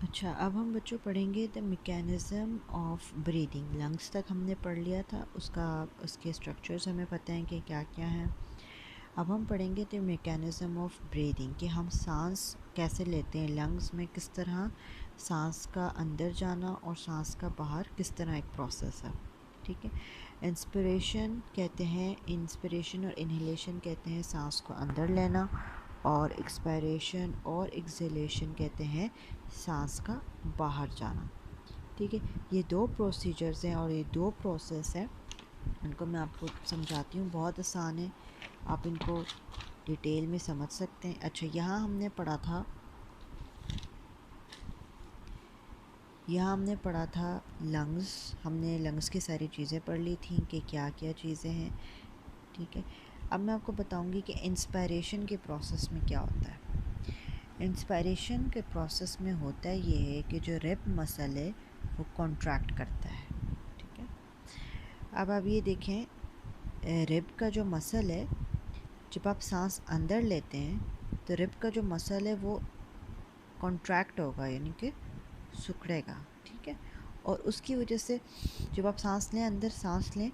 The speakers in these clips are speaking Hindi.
अच्छा, अब हम बच्चों पढ़ेंगे the mechanism of breathing. Lungs तक हमने पढ़ लिया था, उसके स्ट्रक्चर्स हमें पता हैं कि क्या क्या हैं। अब हम पढ़ेंगे द मैकेनिज़्म ऑफ ब्रीदिंग कि हम सांस कैसे लेते हैं, लंग्स में किस तरह सांस का अंदर जाना और सांस का बाहर किस तरह एक प्रोसेस है। ठीक है। इंस्पिरेशन कहते हैं, इंस्पिरेशन और इन्हेलेशन कहते हैं सांस को अंदर लेना, और एक्सपायरेशन और एक्सहेलेशन कहते हैं सांस का बाहर जाना। ठीक है। ये दो प्रोसीजर्स हैं और ये दो प्रोसेस हैं, इनको मैं आपको समझाती हूँ, बहुत आसान है, आप इनको डिटेल में समझ सकते हैं। अच्छा, यहाँ हमने पढ़ा था लंग्स। हमने लंग्स की सारी चीज़ें पढ़ ली थी कि क्या क्या चीज़ें हैं। ठीक है। अब मैं आपको बताऊंगी कि इंस्पायरेशन के प्रोसेस में क्या होता है। इंस्पायरेशन के प्रोसेस में होता ये है कि जो रिब मसल है वो कॉन्ट्रैक्ट करता है। ठीक है। अब आप ये देखें, रिब का जो मसल है, जब आप सांस अंदर लेते हैं तो रिब का जो मसल है वो कॉन्ट्रैक्ट होगा, यानी कि सिकुड़ेगा। ठीक है। और उसकी वजह से जब आप सांस लें, अंदर सांस लें,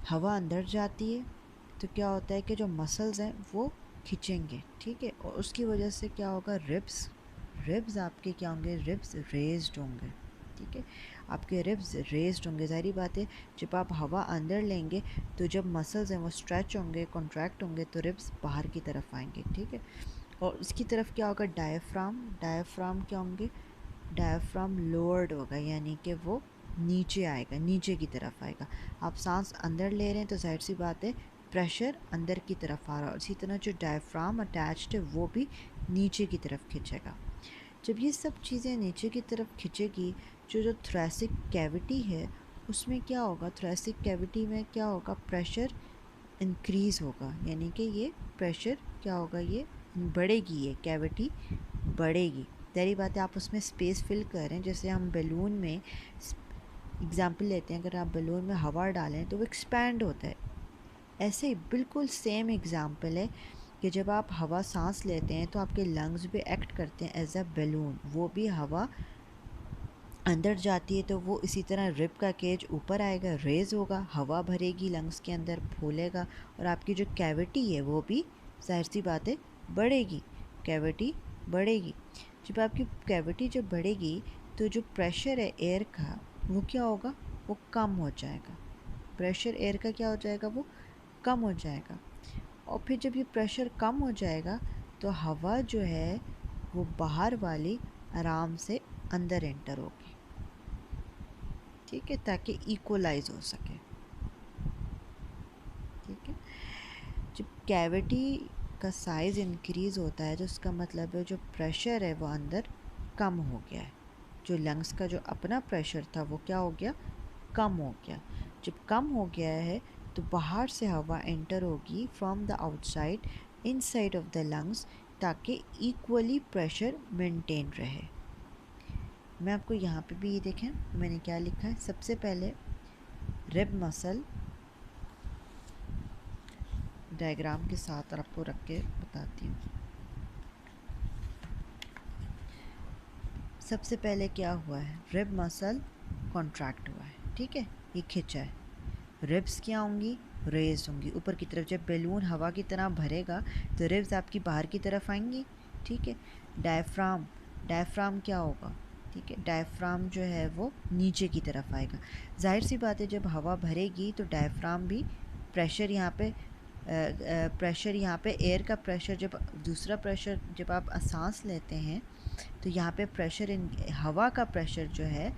हवा अंदर जाती है तो क्या होता है कि जो मसल्स हैं वो खींचेंगे। ठीक है। और उसकी वजह से क्या होगा, रिब्स रिब्स आपके क्या होंगे, रिब्स रेज्ड होंगे। ठीक है। आपके रिब्स रेज्ड होंगे, ज़ाहिर बात है, जब आप हवा अंदर लेंगे तो जब मसल्स हैं वो स्ट्रेच होंगे, कॉन्ट्रैक्ट होंगे, तो रिब्स बाहर की तरफ आएंगे। ठीक है। और उसकी तरफ क्या होगा, डायफ्राम डायफ्राम क्या होंगे, डायफ्राम लोअर्ड होगा, यानी कि वो नीचे आएगा, नीचे की तरफ आएगा। आप सांस अंदर ले रहे हैं तो जाहिर सी बात है प्रेशर अंदर की तरफ आ रहा है, और इसी तरह जो डायफ्राम अटैच्ड है वो भी नीचे की तरफ खिंचेगा। जब ये सब चीज़ें नीचे की तरफ खिंचेगी, जो थोरेसिक कैविटी है उसमें क्या होगा, थोरेसिक कैविटी में क्या होगा, प्रेशर इंक्रीज़ होगा, यानी कि ये प्रेशर क्या होगा, ये बढ़ेगी, ये कैविटी बढ़ेगी। तेरी बात है, आप उसमें स्पेस फिल करें, जैसे हम बैलून में एग्ज़ाम्पल लेते हैं, अगर आप बैलून में हवा डालें तो वो एक्सपैंड होता है। ऐसे ही बिल्कुल सेम एग्ज़ाम्पल है कि जब आप हवा सांस लेते हैं तो आपके लंग्स भी एक्ट करते हैं एज अ बैलून, वो भी हवा अंदर जाती है तो वो इसी तरह रिब का केज ऊपर आएगा, रेज होगा, हवा भरेगी लंग्स के अंदर, फूलेगा, और आपकी जो कैविटी है वो भी जाहिर सी बात है बढ़ेगी, कैविटी बढ़ेगी। जब आपकी कैविटी जब बढ़ेगी तो जो प्रेशर है एयर का वो क्या होगा, वो कम हो जाएगा। प्रेशर एयर का क्या हो जाएगा, वो कम हो जाएगा। और फिर जब ये प्रेशर कम हो जाएगा तो हवा जो है वो बाहर वाली आराम से अंदर एंटर होगी। ठीक है, ताकि इक्वलाइज हो सके। ठीक है। जब कैविटी का साइज़ इंक्रीज़ होता है तो उसका मतलब है जो प्रेशर है वो अंदर कम हो गया है, जो लंग्स का जो अपना प्रेशर था वो क्या हो गया, कम हो गया। जब कम हो गया है तो बाहर से हवा एंटर होगी from the outside inside of the lungs, ताकि इक्वली प्रेशर मेंटेन रहे। मैं आपको यहाँ पे भी ये देखें मैंने क्या लिखा है, सबसे पहले रिब मसल डायग्राम के साथ आपको रख के बताती हूँ। सबसे पहले क्या हुआ है, रिब मसल कॉन्ट्रैक्ट हुआ है। ठीक है, ये खिंचा है, रिब्स क्या होंगी, रेज होंगी ऊपर की तरफ। जब बैलून हवा की तरह भरेगा तो रिब्स आपकी बाहर की तरफ आएंगी। ठीक है। डायफ्राम डायफ्राम क्या होगा, ठीक है, डायफ्राम जो है वो नीचे की तरफ आएगा। जाहिर सी बात है, जब हवा भरेगी तो डायफ्राम भी प्रेशर यहाँ पे प्रेशर यहाँ पे एयर का प्रेशर, जब दूसरा प्रेशर जब आप सांस लेते हैं तो यहाँ पे प्रेशर इन हवा का प्रेशर जो है,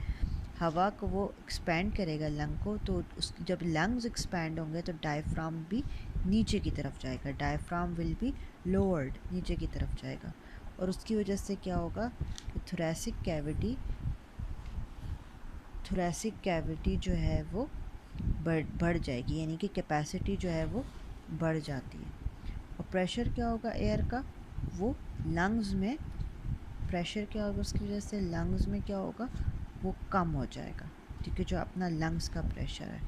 हवा को वो एक्सपैंड करेगा लंग को, तो उस जब लंग्स एक्सपैंड होंगे तो डायफ्राम भी नीचे की तरफ जाएगा, डायफ्राम विल बी लोअर्ड, नीचे की तरफ जाएगा। और उसकी वजह से क्या होगा कि थोरेसिक कैविटी जो है वो बढ़ जाएगी, यानी कि कैपेसिटी जो है वो बढ़ जाती है। और प्रेशर क्या होगा एयर का, वो लंग्स में प्रेशर क्या होगा, उसकी वजह से लंग्स में क्या होगा, वो कम हो जाएगा। ठीक है, जो अपना लंग्स का प्रेशर है।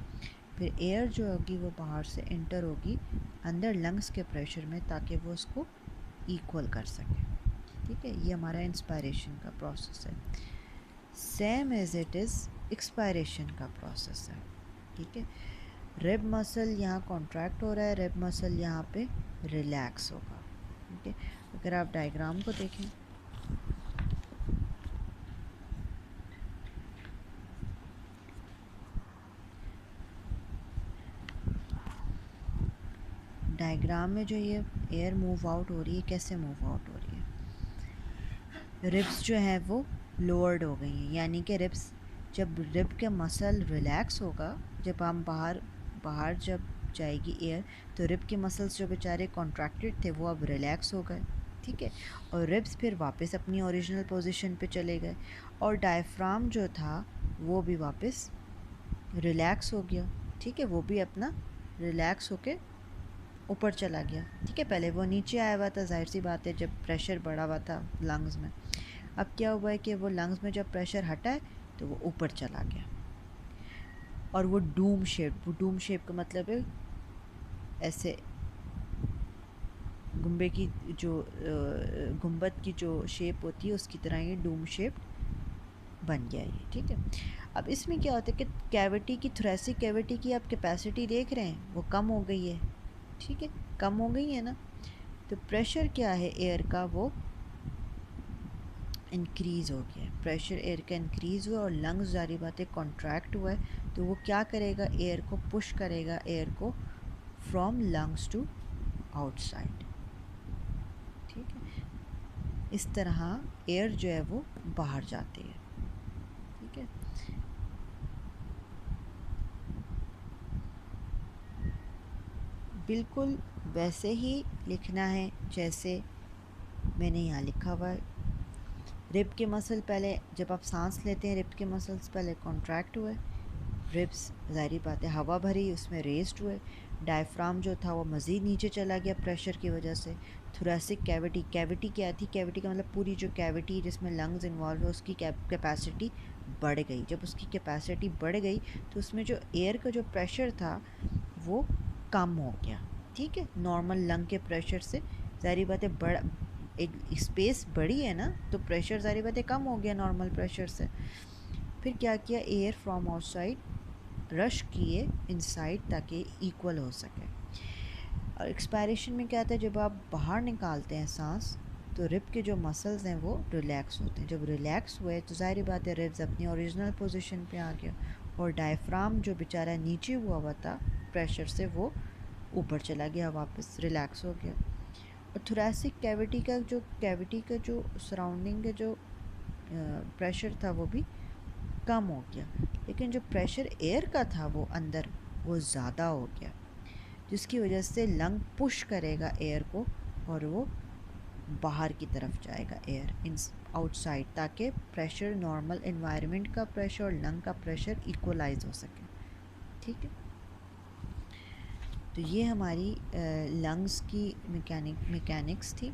फिर एयर जो होगी वो बाहर से एंटर होगी अंदर लंग्स के प्रेशर में, ताकि वो उसको इक्वल कर सके। ठीक है, ये हमारा इंस्पायरेशन का प्रोसेस है। Same as it is expiration का प्रोसेस है। ठीक है, रिब मसल यहाँ कॉन्ट्रैक्ट हो रहा है, रिब मसल यहाँ पे रिलैक्स होगा। ठीक है, अगर आप डायग्राम को देखें, डायग्राम में जो ये एयर मूव आउट हो रही है, कैसे मूव आउट हो रही है, रिब्स जो है वो लोअर्ड हो गई हैं, यानी कि रिब्स, जब रिब के मसल रिलैक्स होगा, जब हम बाहर बाहर जब जाएगी एयर, तो रिब के मसल्स जो बेचारे कॉन्ट्रैक्टेड थे वो अब रिलैक्स हो गए। ठीक है, और रिब्स फिर वापस अपनी ओरिजिनल पोजीशन पे चले गए, और डायफ्राम जो था वो भी वापस रिलैक्स हो गया। ठीक है, वो भी अपना रिलैक्स होके ऊपर चला गया। ठीक है, पहले वो नीचे आया हुआ था, जाहिर सी बात है, जब प्रेशर बढ़ा हुआ था लंग्स में। अब क्या हुआ है कि वो लंग्स में जब प्रेशर हटा है तो वो ऊपर चला गया, और वो डूम शेप का मतलब है ऐसे गुम्बे की जो गुम्बद की जो शेप होती है उसकी तरह ये डूम शेप बन गया ये। ठीक है, अब इसमें क्या होता है कि कैविटी की, थोरेसिक कैविटी की आप कैपेसिटी देख रहे हैं, वो कम हो गई है। ठीक है, कम हो गई है ना, तो प्रेशर क्या है एयर का, वो इंक्रीज़ हो गया है। प्रेशर एयर का इंक्रीज़ हुआ और लंग्स जारी बात है कॉन्ट्रैक्ट हुआ है, तो वो क्या करेगा, एयर को पुश करेगा, एयर को फ्रॉम लंग्स टू आउटसाइड। ठीक है, इस तरह एयर जो है वो बाहर जाती है। ठीक है, बिल्कुल वैसे ही लिखना है जैसे मैंने यहाँ लिखा हुआ है। रिब के मसल पहले, जब आप सांस लेते हैं रिब के मसल्स पहले कॉन्ट्रैक्ट हुए, रिब्स ज़ाहिर बात है हवा भरी उसमें रेस्ड हुए, डायफ्राम जो था वो मज़ीद नीचे चला गया प्रेशर की वजह से। थोरेसिक कैविटी, कैविटी क्या थी, कैविटी का मतलब पूरी जो कैविटी जिसमें लंग्स इन्वॉल्व है उसकी कैपेसिटी बढ़ गई। जब उसकी कैपेसिटी बढ़ गई तो उसमें जो एयर का जो प्रेशर था वो कम हो गया। ठीक है, नॉर्मल लंग के प्रेशर से, ज़ाहिर बात है बड़ा एक स्पेस बड़ी है ना, तो प्रेशर ज़ाहिर बात है कम हो गया नॉर्मल प्रेशर से। फिर क्या किया, एयर फ्रॉम आउटसाइड रश किए इनसाइड ताकि इक्वल हो सके। और एक्सपायरेशन में क्या आता है, जब आप बाहर निकालते हैं सांस तो रिब के जो मसल्स हैं वो रिलैक्स होते हैं। जब रिलैक्स हुए तो ज़ाहिर बात है रिब्स अपनी ओरिजिनल पोजीशन पे आ गया, और डायफ्राम जो बेचारा नीचे हुआ था प्रेशर से वो ऊपर चला गया, वापस रिलैक्स हो गया। और थोरेसिक कैविटी का जो सराउंडिंग का जो प्रेशर था वो भी कम हो गया, लेकिन जो प्रेशर एयर का था वो अंदर वो ज़्यादा हो गया, जिसकी वजह से लंग पुश करेगा एयर को और वो बाहर की तरफ जाएगा एयर इन आउटसाइड, ताकि प्रेशर नॉर्मल एनवायरनमेंट का प्रेशर और लंग का प्रेशर इक्वलाइज हो सके। ठीक है, तो ये हमारी लंग्स की मैकेनिक्स थी।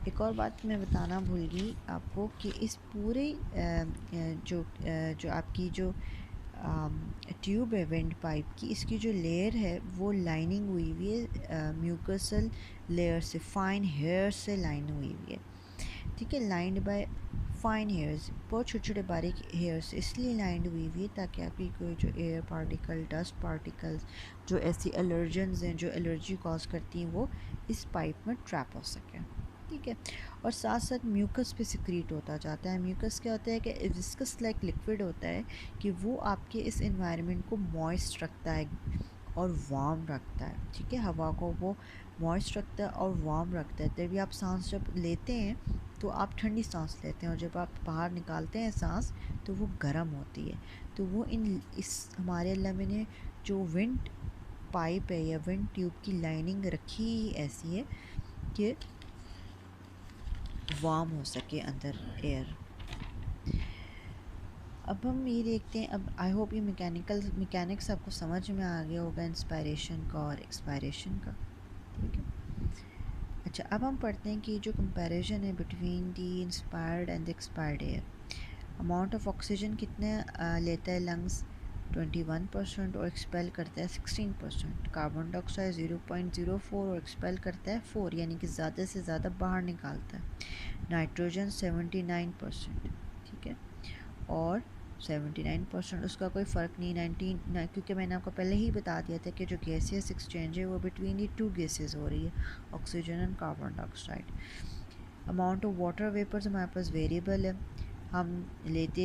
एक और बात मैं बताना भूल गई आपको कि इस पूरे जो आपकी जो ट्यूब है विंड पाइप की, इसकी जो लेयर है वो लाइनिंग हुई हुई है म्यूकसल लेयर से, फाइन हेयर से लाइन हुई हुई है। ठीक है, लाइंड बाय फाइन हेयर्स, बहुत छोटे छोटे बारीक हेयर्स इसलिए लाइंड हुई हुई है ताकि आपकी कोई जो एयर पार्टिकल, डस्ट पार्टिकल्स, जो ऐसी एलर्जेंस हैं जो एलर्जी कॉज करती हैं, वो इस पाइप में ट्रैप हो सके। ठीक है, और साथ साथ म्यूकस भी सिक्रीट होता जाता है। म्यूकस क्या होता है कि विस्कस लाइक लिक्विड होता है कि वो आपके इस एनवायरनमेंट को मॉइस्ट रखता है और वार्म रखता है। ठीक है, हवा को वो मॉइस्ट रखता है और वार्म रखता है, तभी आप सांस जब लेते हैं तो आप ठंडी सांस लेते हैं, और जब आप बाहर निकालते हैं सांस तो वो गर्म होती है। तो वो इस हमारे अल्लाह में ने जो विंड पाइप है या विंड ट्यूब की लाइनिंग रखी ही ऐसी है कि वार्म हो सके अंदर एयर। अब हम ये देखते हैं, अब आई होप ये मैकेनिक्स आपको समझ में आ गया होगा इंस्पायरेशन का और एक्सपायरेशन का। ठीक है, अच्छा अब हम पढ़ते हैं कि जो कंपैरिजन है between the inspired and the expired air. Amount of oxygen कितने लेता है लंग्स, 21% और एक्सपेल करता है 16%। कार्बन डाइऑक्साइड 0.04 और एक्सपेल करता है 4, यानी कि ज़्यादा से ज़्यादा बाहर निकालता है। नाइट्रोजन 79%, ठीक है, और 79% उसका कोई फ़र्क नहीं 19, क्योंकि मैंने आपको पहले ही बता दिया था कि जो गैसियस एक्सचेंज है वो बिटवीन ये 2 गैसेस हो रही है, oxygen and carbon dioxide. Amount of water vapours हमारे पास वेरिएबल है, हम लेते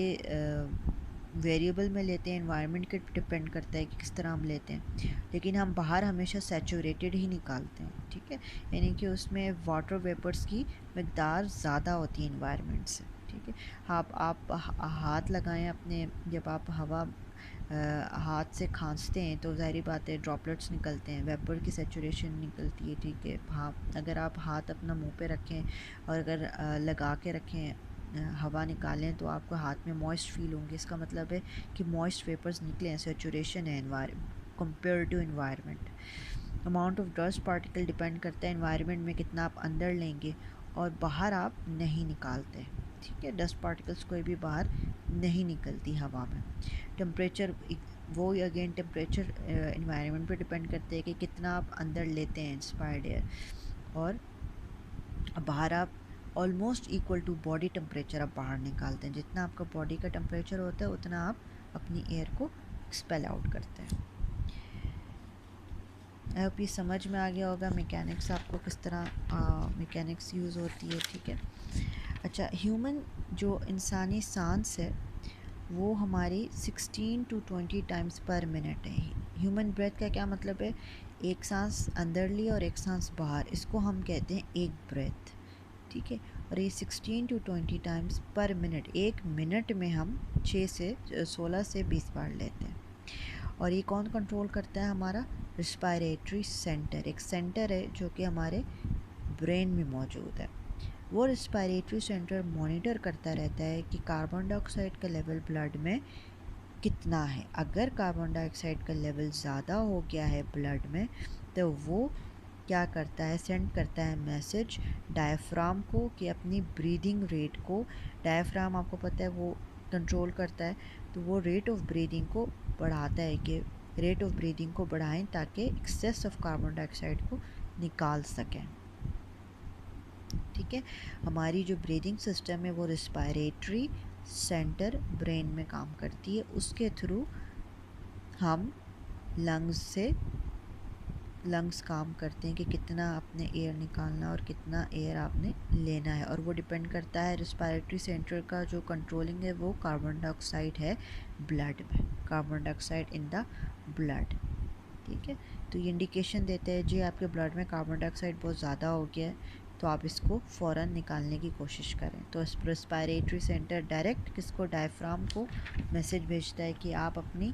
वेरिएबल में लेते हैं, एनवायरनमेंट के डिपेंड करता है कि किस तरह हम लेते हैं, लेकिन हम बाहर हमेशा सैचुरेटेड ही निकालते हैं, ठीक है, यानी कि उसमें वाटर वेपर्स की मकदार ज़्यादा होती है एनवायरनमेंट से, ठीक है। आप हाथ लगाएं अपने, जब आप हवा हाथ से खांसते हैं तो ज़ाहिर बात है ड्रॉपलेट्स निकलते हैं, वेपर की सैचुरेशन निकलती है, ठीक है। हाँ, अगर आप हाथ अपना मुंह पे रखें और अगर लगा के रखें, हवा निकालें तो आपको हाथ में मॉइस्ट फील होंगे, इसका मतलब है कि मॉइस्ट वेपर्स निकले हैं, सैचुरेशन है compare to environment. Amount of dust particle depend करता है एनवायरनमेंट में कितना आप अंदर लेंगे और बाहर आप नहीं निकालते, ठीक है, डस्ट पार्टिकल्स कोई भी बाहर नहीं निकलती हवा में। टेम्परेचर, वो अगेन टेम्परेचर एनवायरनमेंट पे डिपेंड करते हैं कि कितना आप अंदर लेते हैं इंस्पायर्ड एयर, और बाहर आप almost equal to body temperature आप बाहर निकालते हैं, जितना आपका बॉडी का टेम्परेचर होता है उतना आप अपनी एयर को एक्सपेल आउट करते हैं। आई होप ये समझ में आ गया होगा मैकेनिक्स आपको किस तरह मैकेनिक्स यूज़ होती है, ठीक है। अच्छा, ह्यूमन जो इंसानी सांस है वो हमारी 16 टू 20 टाइम्स पर मिनट है। ह्यूमन ब्रेथ का क्या मतलब है, एक सांस अंदर ली और एक सांस बाहर, इसको हम कहते हैं एक ब्रेथ, ठीक है। और ये 16 टू 20 टाइम्स पर मिनट, एक मिनट में हम 16 से 20 बार लेते हैं। और ये कौन कंट्रोल करता है, हमारा रिस्पायरेटरी सेंटर, एक सेंटर है जो कि हमारे ब्रेन में मौजूद है। वो रिस्पायरेटरी सेंटर मॉनिटर करता रहता है कि कार्बन डाइऑक्साइड का लेवल ब्लड में कितना है। अगर कार्बन डाइऑक्साइड का लेवल ज़्यादा हो गया है ब्लड में तो वो क्या करता है, सेंड करता है मैसेज डायफ्राम को कि अपनी ब्रीदिंग रेट को, डायफ्राम आपको पता है वो कंट्रोल करता है, तो वो रेट ऑफ ब्रीदिंग को बढ़ाता है कि रेट ऑफ ब्रीदिंग को बढ़ाएं ताकि एक्सेस ऑफ कार्बन डाइऑक्साइड को निकाल सकें, ठीक है। हमारी जो ब्रीदिंग सिस्टम है वो रिस्पायरेटरी सेंटर ब्रेन में काम करती है, उसके थ्रू हम लंग्स काम करते हैं कि कितना आपने एयर निकालना और कितना एयर आपने लेना है, और वो डिपेंड करता है रिस्पायरेटरी सेंटर का जो कंट्रोलिंग है वो कार्बन डाइऑक्साइड है ब्लड में, carbon dioxide in the blood, ठीक है। तो ये इंडिकेशन देते हैं जी आपके ब्लड में कार्बन डाइऑक्साइड बहुत ज़्यादा हो गया है, तो आप इसको फ़ौरन निकालने की कोशिश करें। तो रिस्पायरेटरी सेंटर डायरेक्ट किसको, डायफ्राम को मैसेज भेजता है कि आप अपनी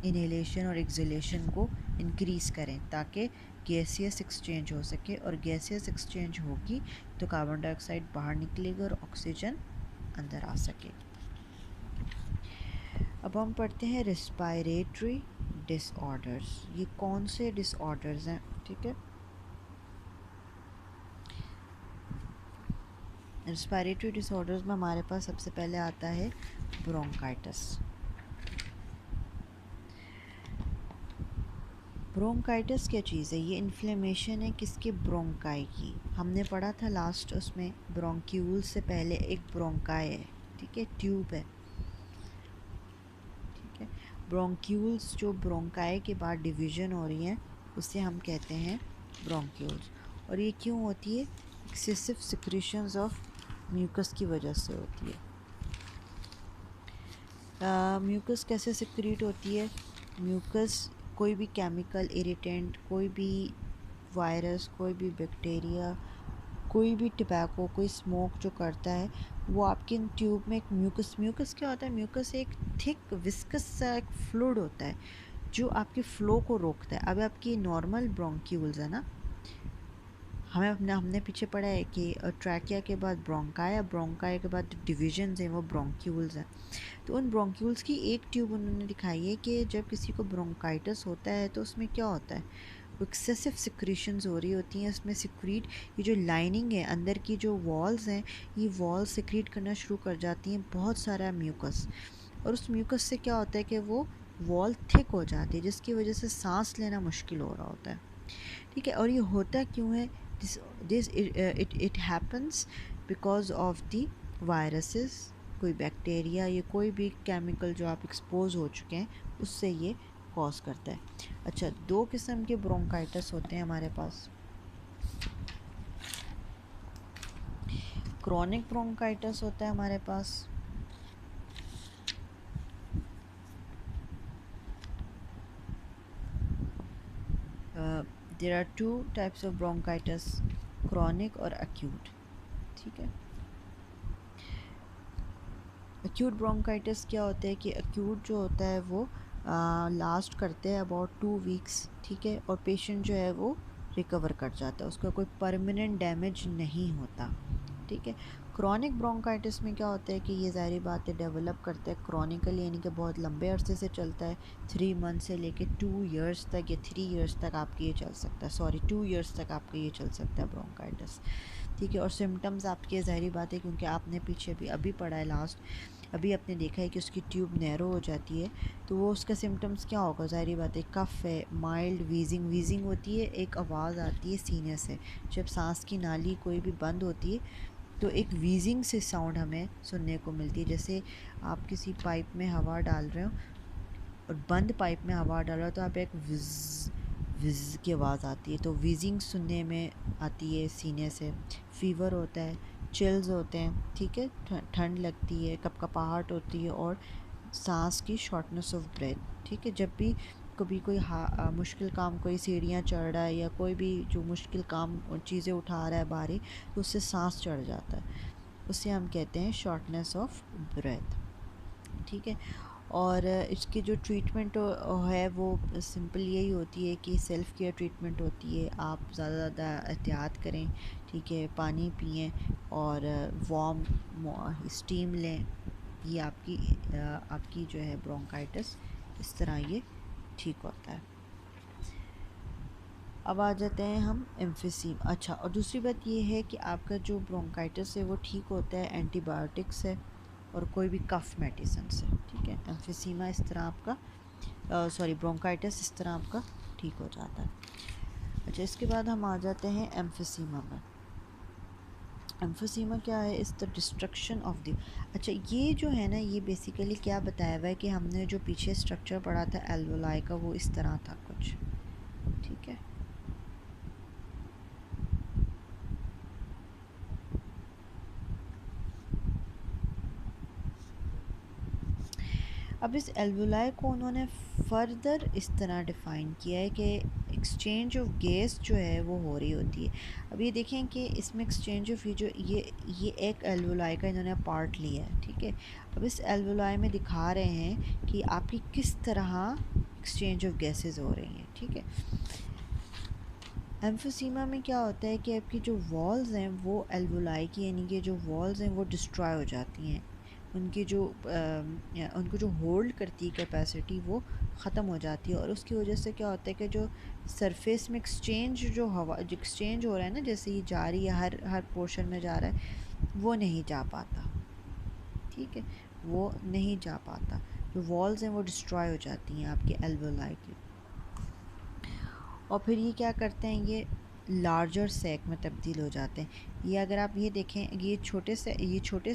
इनहेलेशन और एक्सहेलेशन को इंक्रीज़ करें ताकि गैसियस एक्सचेंज हो सके, और गैसियस एक्सचेंज होगी तो कार्बन डाइऑक्साइड बाहर निकलेगा और ऑक्सीजन अंदर आ सके। अब हम पढ़ते हैं रिस्पायरेटरी डिसऑर्डर्स। ये कौन से डिसऑर्डर्स हैं, ठीक है। रिस्पायरेटरी डिसऑर्डर्स में हमारे पास सबसे पहले आता है ब्रोंकाइटिस। ब्रोंकाइटिस क्या चीज़ है, ये इन्फ्लेमेशन है किसके, ब्रोंकाई की। हमने पढ़ा था लास्ट उसमें ब्रोंक्यूल से पहले एक ब्रोंकाई है, ठीक है, ट्यूब है, ठीक है। ब्रोंक्यूल्स जो ब्रोंकाई के बाद डिवीज़न हो रही हैं उसे हम कहते हैं ब्रोंक्यूल्स। और ये क्यों होती है, एक्सेसिव सिक्रीशंस ऑफ म्यूकस की वजह से होती है। म्यूकस कैसे सिक्रीट होती है, म्यूकस कोई भी केमिकल इरिटेंट, कोई भी वायरस, कोई भी बैक्टीरिया, कोई भी टबैको, कोई स्मोक जो करता है वो आपके ट्यूब में एक म्यूकस क्या होता है, म्यूकस एक थिक विस्कस सा एक फ्लूइड होता है जो आपके फ़्लो को रोकता है। अब आपकी नॉर्मल ब्रोंक्यूल्स है ना, हमने पीछे पढ़ा है कि ट्रैकिया के बाद ब्रोंकाई, ब्रोंकाई के बाद डिविजन्स हैं वो ब्रोंक्यूल्स हैं। तो उन ब्रोंक्यूल्स की एक ट्यूब उन्होंने दिखाई है कि जब किसी को ब्रोंकाइटिस होता है तो उसमें क्या होता है, एक्सेसिव सिक्रीशंस हो रही होती हैं उसमें, सिक्रीट, ये जो लाइनिंग है अंदर की जो वॉल्स हैं ये वॉल्स सिक्रीट करना शुरू कर जाती हैं बहुत सारा म्यूकस, और उस म्यूकस से क्या होता है कि वो वॉल थिक हो जाती है, जिसकी वजह से सांस लेना मुश्किल हो रहा होता है। ठीक है, और ये होता क्यों है? This this it happens because of the viruses, कोई बैक्टीरिया या कोई भी केमिकल जो आप एक्सपोज हो चुके हैं उससे ये कॉज करता है। अच्छा, दो किस्म के ब्रोंकाइटिस होते हैं हमारे पास। क्रॉनिक ब्रोंकाइटिस होता है हमारे पास, there are two types of bronchitis, chronic और एक्यूट। ठीक है, एक्यूट ब्रोंकाइटिस क्या होता है कि एक्यूट जो होता है वो लास्ट करते हैं अबाउट 2 वीक्स। ठीक है, और पेशेंट जो है वो रिकवर कर जाता है, उसका कोई परमानेंट डैमेज नहीं होता। ठीक है, क्रॉनिक ब्रोंकाइटिस में क्या होता है कि ये ज़ाहिर बात है डेवलप करता है क्रॉनिकली, यानी कि बहुत लंबे अरसे से चलता है। 3 मंथ से लेके 2 इयर्स तक या 3 इयर्स तक आपके ये चल सकता है, सॉरी 2 इयर्स तक आपके ये चल सकता है ब्रोंकाइटिस। ठीक है, और सिम्टम्स आपके ज़ाहिर बात है क्योंकि आपने पीछे भी अभी पढ़ा है, लास्ट अभी आपने देखा है कि उसकी ट्यूब नैरो हो जाती है, तो वो उसका सिम्टम्स क्या होगा? ज़ाहिर बात है कफ़ है, माइल्ड वीजिंग, वीजिंग होती है, एक आवाज़ आती है सीने से, जब सांस की नाली कोई भी बंद होती है तो एक वीजिंग से साउंड हमें सुनने को मिलती है, जैसे आप किसी पाइप में हवा डाल रहे हो और बंद पाइप में हवा डाल रहे हो तो आप एक विज़ विज़ की आवाज़ आती है, तो वीजिंग सुनने में आती है सीने से। फीवर होता है, चिल्स होते हैं, ठीक है, ठंड लगती है, कपकपाहट होती है और सांस की शॉर्टनेस ऑफ ब्रेथ। ठीक है, जब भी कभी कोई मुश्किल काम, कोई सीढ़ियाँ चढ़ रहा है या कोई भी जो मुश्किल काम चीज़ें उठा रहा है भारी, तो उससे सांस चढ़ जाता है, उसे हम कहते हैं शॉर्टनेस ऑफ ब्रेथ। ठीक है, और इसकी जो ट्रीटमेंट है वो सिंपल यही होती है कि सेल्फ़ केयर ट्रीटमेंट होती है, आप ज़्यादा ज़्यादा एहतियात करें। ठीक है, पानी पिएं और वार्म स्टीम लें। ये आपकी जो है ब्रोंकाइटिस इस तरह ये ठीक होता है। अब आ जाते हैं हम एम्फिसीम। अच्छा, और दूसरी बात ये है कि आपका जो ब्रोंकाइटिस है वो ठीक होता है एंटीबायोटिक्स है और कोई भी कफ मेडिसिन से। ठीक है, एम्फिसीमा इस तरह आपका सॉरी ब्रोंकाइटिस इस तरह आपका ठीक हो जाता है। अच्छा, इसके बाद हम आ जाते हैं एम्फिसीमा में। एम्फिसीमा क्या है? Is the destruction of the, अच्छा ये जो है ना, ये बेसिकली क्या बताया हुआ है कि हमने जो पीछे स्ट्रक्चर पढ़ा था एल्वोलाई का, वो इस तरह था कुछ। ठीक है, अब इस एल्वुलाई को उन्होंने फर्दर इस तरह डिफ़ाइन किया है कि एक्सचेंज ऑफ गैस जो है वो हो रही होती है। अब ये देखें कि इसमें एक्सचेंज ऑफ जो ये एक एल्वुलाई का इन्होंने पार्ट लिया है। ठीक है, अब इस एल्वुलाई में दिखा रहे हैं कि आपकी किस तरह एक्सचेंज ऑफ गैसेस हो रही हैं। ठीक है, एम्फोसीमा में क्या होता है कि आपकी जो वॉल्स हैं वो एल्वुलाई की, यानी कि जो वॉल्स हैं वो डिस्ट्रॉय हो जाती हैं, उनकी जो उनको जो होल्ड करती है कैपेसिटी वो ख़त्म हो जाती है, और उसकी वजह से क्या होता है कि जो सरफेस में एक्सचेंज जो हवा जो एक्सचेंज हो रहा है ना, जैसे ये जा रही है हर हर पोर्शन में जा रहा है, वो नहीं जा पाता। ठीक है, वो नहीं जा पाता, जो वॉल्स हैं वो डिस्ट्रॉय हो जाती हैं आपके एल्वुलाई की, और फिर ये क्या करते हैं, ये लार्जर सैक में तब्दील हो जाते हैं। ये अगर आप ये देखें, ये छोटे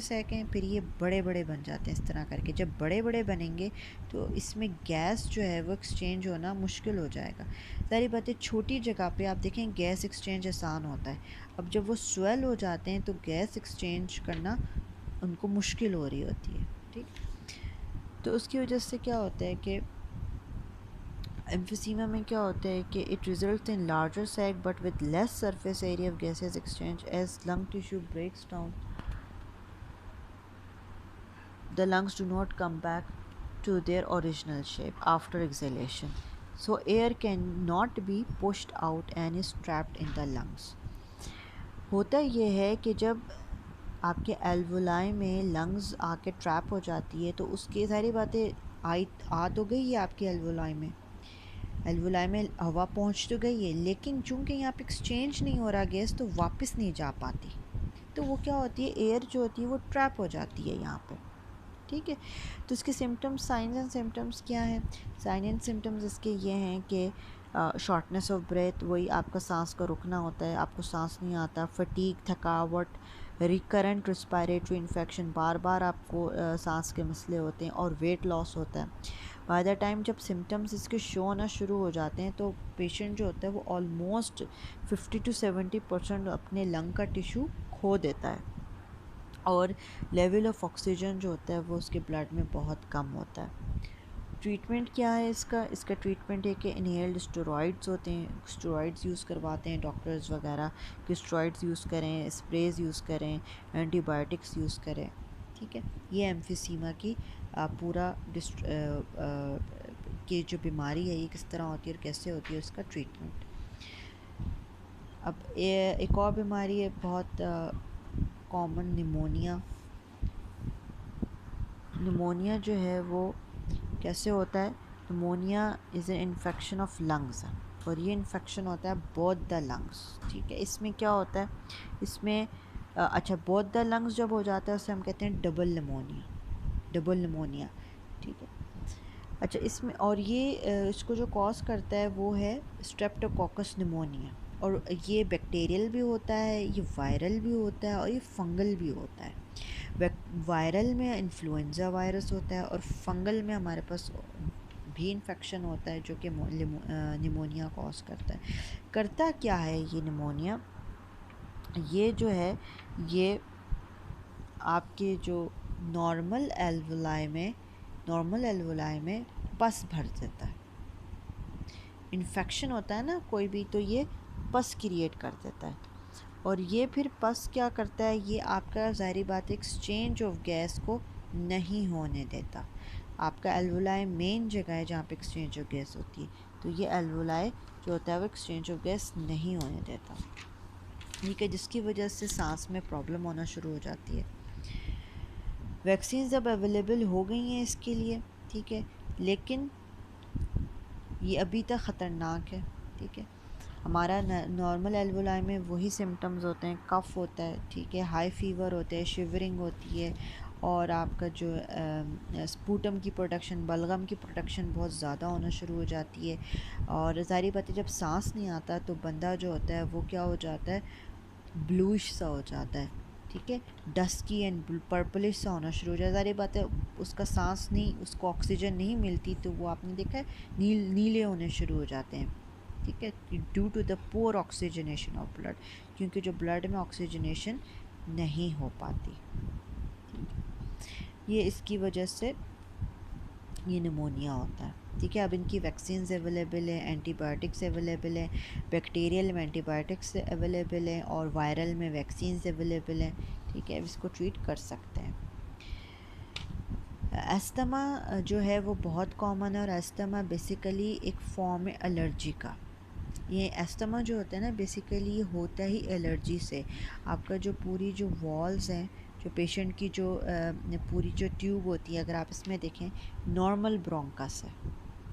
सैक हैं, फिर ये बड़े बड़े बन जाते हैं इस तरह करके। जब बड़े बड़े बनेंगे तो इसमें गैस जो है वो एक्सचेंज होना मुश्किल हो जाएगा। सारी बातें छोटी जगह पे आप देखें गैस एक्सचेंज आसान होता है, अब जब वो स्वेल हो जाते हैं तो गैस एक्सचेंज करना उनको मुश्किल हो रही होती है। ठीक, तो उसकी वजह से क्या होता है कि एम्फिसीमा में क्या होता है कि it result in larger sac but with less surface area of gases exchange as lung tissue breaks down, the lungs do not come back to their original shape after exhalation, so air can not be pushed out and is trapped in the lungs। होता ये है कि जब आपके एल्वुलाई में लंग्स आके ट्रैप हो जाती है तो उसकी सारी बातें आ तो गई है आपके एल्वुलाई में, एल्वुलाई में हवा पहुंच तो गई है, लेकिन चूंकि यहाँ पे एक्सचेंज नहीं हो रहा गैस, तो वापस नहीं जा पाती, तो वो क्या होती है, एयर जो होती है वो ट्रैप हो जाती है यहाँ पे। ठीक है। तो इसके सिम्टम्स, साइंस एंड सिम्टम्स क्या हैं? साइन एंड सिम्टम्स इसके ये हैं कि शॉर्टनेस ऑफ ब्रेथ, वही आपका सांस का रुकना होता है, आपको सांस नहीं आता, फटीग, थकावट, रिकरेंट रिस्पायरेटरी इन्फेक्शन, बार बार आपको सांस के मसले होते हैं, और वेट लॉस होता है। बाय द टाइम जब सिम्टम्स इसके शो होना शुरू हो जाते हैं तो पेशेंट जो होता है वो ऑलमोस्ट 50 to 70% अपने लंग का टिश्यू खो देता है, और लेवल ऑफ ऑक्सीजन जो होता है वो उसके ब्लड में बहुत कम होता है। ट्रीटमेंट क्या है इसका? इसका ट्रीटमेंट है कि इनहेल्ड स्टेरॉइड्स होते हैं, स्टेरॉइड्स यूज़ करवाते हैं डॉक्टर्स वगैरह कि स्टेरॉइड्स यूज़ करें, स्प्रेज यूज़ करें, एंटीबायोटिक्स यूज़ करें। ठीक है, ये एम्फिसीमा की पूरा की जो बीमारी है ये किस तरह होती है और कैसे होती है, उसका ट्रीटमेंट। अब एक और बीमारी है बहुत कॉमन, निमोनिया। निमोनिया जो है वो कैसे होता है? Pneumonia is an infection of lungs, और ये इन्फेक्शन होता है बोथ द लंग्स। ठीक है, इसमें क्या होता है? इसमें अच्छा, बोथ द लंग्स जब हो जाता है उसे हम कहते हैं डबल निमोनिया, डबल निमोनिया। ठीक है, अच्छा, इसमें और ये इसको जो कॉज करता है वो है स्ट्रेप्टोकोकस निमोनिया, और ये बैक्टीरियल भी होता है, ये वायरल भी होता है, और ये फंगल भी होता है। वायरल में इन्फ्लुएंज़ा वायरस होता है, और फंगल में हमारे पास भी इन्फेक्शन होता है जो कि निमोनिया कॉज करता है। करता क्या है ये निमोनिया? ये जो है ये आपके जो नॉर्मल एल्वोलाई में पस भर देता है। इन्फेक्शन होता है ना कोई भी, तो ये पस क्रिएट कर देता है, और ये फिर पस क्या करता है, ये आपका ज़ाहिर बात एक्सचेंज ऑफ गैस को नहीं होने देता। आपका एल्वोलाई मेन जगह है जहाँ पे एक्सचेंज ऑफ गैस होती है, तो ये एल्वोलाई जो होता है वो एक्सचेंज ऑफ गैस नहीं होने देता, ठीक है, जिसकी वजह से सांस में प्रॉब्लम होना शुरू हो जाती है। वैक्सीन अब अवेलेबल हो गई हैं इसके लिए, ठीक है, लेकिन ये अभी तक ख़तरनाक है। ठीक है, हमारा नॉर्मल एल्वोलाई में वही सिम्टम्स होते हैं, कफ़ होता है, ठीक है, हाई फीवर होते हैं, शिवरिंग होती है, और आपका जो स्पूटम की प्रोडक्शन, बलगम की प्रोडक्शन बहुत ज़्यादा होना शुरू हो जाती है, और ज़ाहिर बात है जब सांस नहीं आता तो बंदा जो होता है वो क्या हो जाता है, ब्लूइश सा हो जाता है। ठीक है, डस्की एंड पर्पलिश सा होना शुरू हो जाता है। ज़ाहिर बात है उसका सांस नहीं, उसको ऑक्सीजन नहीं मिलती, तो वो आपने देखा है नीले होने शुरू हो जाते हैं। ठीक है, due to the poor oxygenation of blood, क्योंकि जो ब्लड में ऑक्सीजनेशन नहीं हो पाती, ये इसकी वजह से ये निमोनिया होता है। ठीक है, अब इनकी वैक्सीन्स अवेलेबल है, एंटीबायोटिक्स अवेलेबल है, बैक्टीरियल में एंटीबायोटिक्स अवेलेबल है, और वायरल में वैक्सीन्स अवेलेबल हैं। ठीक है, इसको ट्रीट कर सकते हैं। अस्थमा जो है वो बहुत कॉमन है, और अस्थमा बेसिकली एक फॉर्म है एलर्जी का। ये अस्थमा जो होता है ना बेसिकली ये होता ही एलर्जी से। आपका जो पूरी जो वॉल्स हैं, जो पेशेंट की जो पूरी जो ट्यूब होती है, अगर आप इसमें देखें नॉर्मल ब्रोंकस है।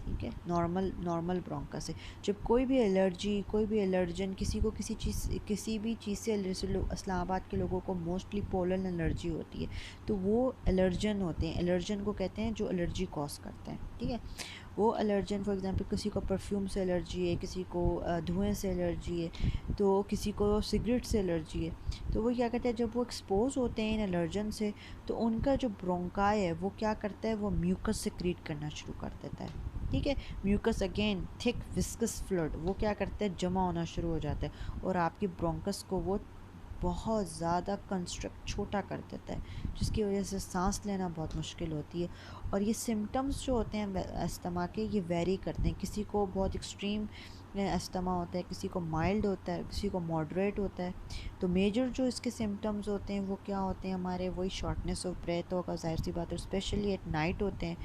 ठीक है, नॉर्मल ब्रोंकस है। जब कोई भी एलर्जी, कोई भी एलर्जन, किसी को किसी भी चीज़ से एलर्जी, इस्लामाबाद के लोगों को मोस्टली पोलन एलर्जी होती है, तो वो एलर्जन होते हैं। एलर्जन को कहते हैं जो एलर्जी कॉज करते हैं। ठीक है, वो एलर्जन फॉर एग्जांपल किसी को परफ्यूम से एलर्जी है, किसी को धुएं से एलर्जी है, तो किसी को सिगरेट से एलर्जी है, तो वो क्या कहते हैं जब वो एक्सपोज होते हैं इन एलर्जन से, तो उनका जो ब्रोंकाई है वो क्या करता है, वो म्यूकस सिक्रीट करना शुरू कर देता है। ठीक है, mucus again thick viscous fluid, वो क्या करता है, जमा होना शुरू हो जाता है, और आपकी ब्रोंकस को वो बहुत ज़्यादा कंस्ट्रक्ट छोटा कर देता है, जिसकी वजह से सांस लेना बहुत मुश्किल होती है। और ये सिम्टम्स जो होते हैं अस्थमा के, ये वेरी करते हैं, किसी को बहुत एक्सट्रीम अस्थमा होता है, किसी को माइल्ड होता है, किसी को मॉडरेट होता है। तो मेजर जो इसके सिम्टम्स होते हैं वो क्या होते हैं हमारे, वही शॉर्टनेस ऑफ ब्रेथ होगा, जाहिर सी बात है, स्पेशली एट नाइट होते हैं।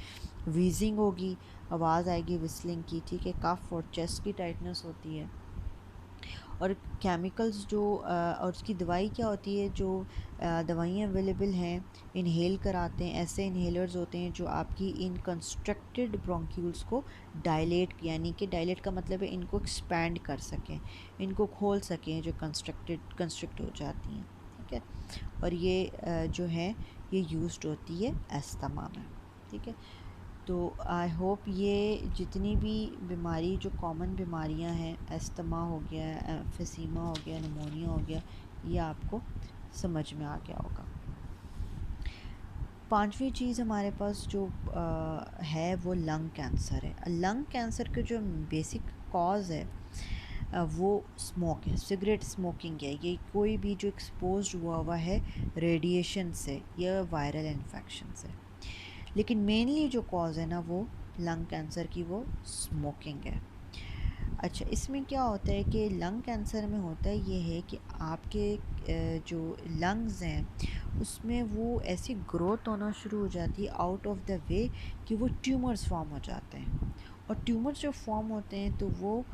वीजिंग होगी, आवाज़ आएगी विस्लिंग की। ठीक है, कफ और चेस्ट की टाइटनेस होती है। और केमिकल्स जो और उसकी दवाई क्या होती है, जो दवाइयाँ अवेलेबल हैं, इनहेल कराते हैं, ऐसे इनहेलर्स होते हैं जो आपकी इन कंस्ट्रक्टेड ब्रोंक्यूल्स को डायलेट, यानी कि डायलेट का मतलब है इनको एक्सपैंड कर सकें, इनको खोल सकें, जो कंस्ट्रक्ट हो जाती हैं। ठीक है, और ये जो है ये यूज्ड होती है अस्थमा में, ठीक है। तो आई होप ये जितनी भी बीमारी जो कॉमन बीमारियां हैं, अस्थमा हो गया, एम्फीसीमा हो गया, निमोनिया हो गया, ये आपको समझ में आ गया होगा। पांचवी चीज़ हमारे पास जो है वो लंग कैंसर है। लंग कैंसर के जो बेसिक कॉज है वो स्मोक है, सिगरेट स्मोकिंग है। ये कोई भी जो एक्सपोज हुआ है रेडिएशन से या वायरल इन्फेक्शन से। लेकिन मेनली जो कॉज है ना वो लंग कैंसर की वो स्मोकिंग है। अच्छा, इसमें क्या होता है कि लंग कैंसर में होता है ये है कि आपके जो लंग्स हैं उसमें वो ऐसी ग्रोथ होना शुरू हो जाती है आउट ऑफ द वे कि वो ट्यूमर्स फॉर्म हो जाते हैं। और ट्यूमर्स जो फॉर्म होते हैं तो वो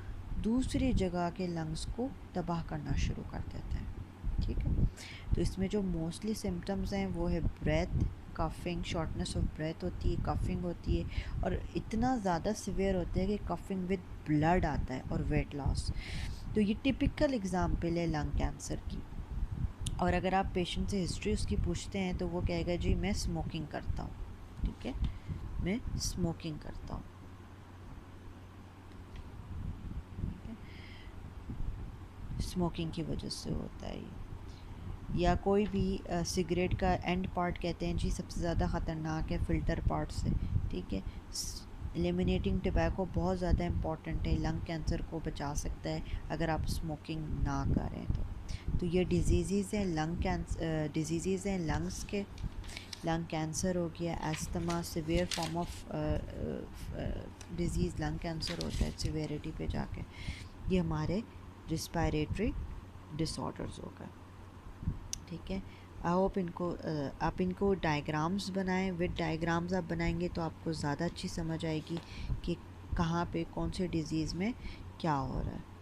दूसरी जगह के लंग्स को तबाह करना शुरू कर देते हैं, ठीक है। तो इसमें जो मोस्टली सिम्टम्स हैं वो है breath, coughing, shortness of breath होती है, कफिंग होती है, और इतना ज़्यादा सिवियर होता है कि कफिंग विद ब्लड आता है, और वेट लॉस। तो ये टिपिकल एग्जाम्पल है लंग कैंसर की। और अगर आप पेशेंट से हिस्ट्री उसकी पूछते हैं तो वो कहेगा जी मैं स्मोकिंग करता हूँ, ठीक है, मैं स्मोकिंग करता हूँ, ठीक है, स्मोकिंग की वजह से होता है ये। या कोई भी सिगरेट का एंड पार्ट कहते हैं जी सबसे ज़्यादा ख़तरनाक है फ़िल्टर पार्ट से, ठीक है। एलिमिनेटिंग टबैको बहुत ज़्यादा इम्पॉर्टेंट है, लंग कैंसर को बचा सकता है अगर आप स्मोकिंग ना करें तो ये डिजीज़ हैं लंग कैंसर, डिजीज़ हैं लंग्स के। लंग कैंसर हो गया, asthma, severe form of disease lung cancer होता है सिवियरिटी पे जाके। ये हमारे रिस्पायरेटरी डिसऑर्डर्स हो गए, ठीक है। आई होप आप इनको डायग्राम्स बनाएं। विद डायग्राम्स आप बनाएंगे तो आपको ज़्यादा अच्छी समझ आएगी कि कहाँ पे कौन से डिज़ीज़ में क्या हो रहा है।